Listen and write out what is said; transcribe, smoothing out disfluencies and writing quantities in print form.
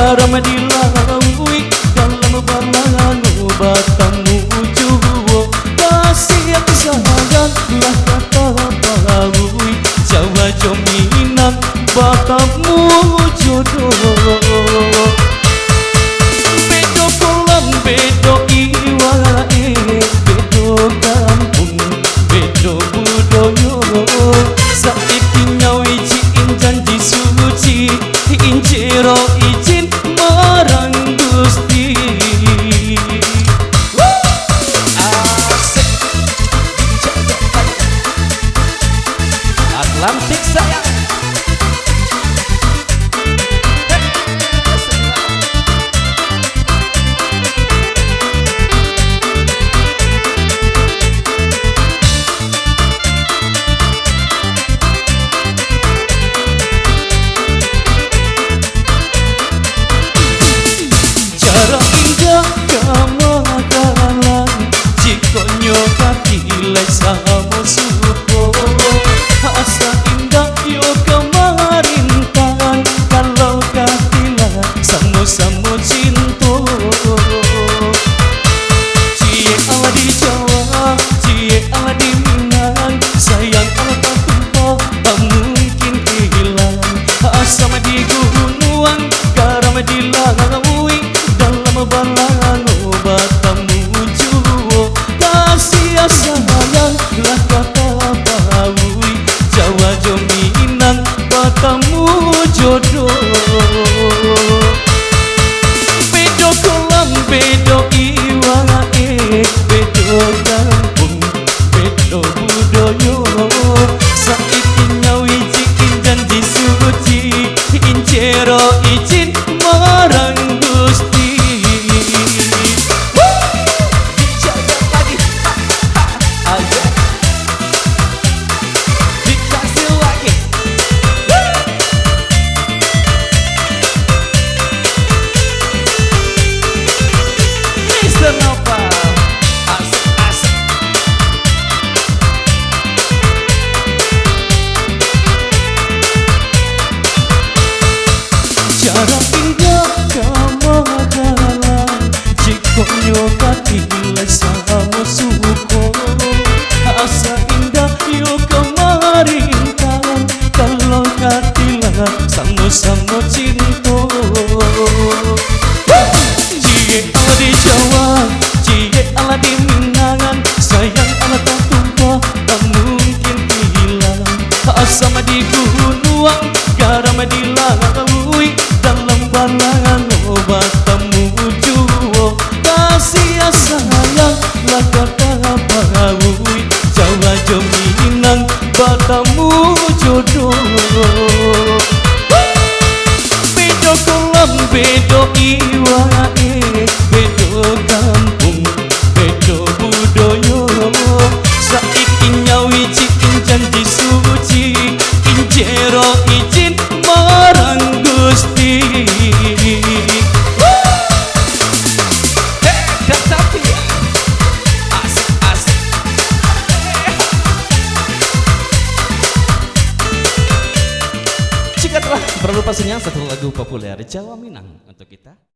garam dilalui dalam balang obatmu juwo kasih aku sayang lah kata balui Jawa jominan batamu jodoh bedo kolam bedo iwae bedo kampung bedo budoyo saiki nyawi ciin janji suci incero izin marang Gusti asik Atlantik sayang sama supo asa indah yo kemarin kan kalau katila samo-samo cinto cie ala di Jawa cie ala di Minang sayang ala tak tumpah tak mungkin hilang asam di gunungan garam di Langui dalam balang obatmu juwo kasih sayang lah kata baui Jawa jominan batamu jodoh bedo kolam bedo iwae bedo kampung bedo budoyo saiki nyawi cikin janji suci incero izin marang Gusti cara indah kamagalan jikonyo katilai sama suko asa indah yo kemarin kan kalau katila sama-sama cinto cie ala di Jawa cie ala di Minangan sayang ala tak tumpah tak mungkin hilang asam di gunungan garam di Langui dalam balangan obatmu juwo kasih sayang lah kata baui Jawa jominan batamu jodoh bedo kolam bedo iwae bedo kampung bedo budoyo saiki nyawi cikin janji suci incero izin marang Gusti asik jika telah berlupa senyang satu lagu populer Jawa Minang untuk kita.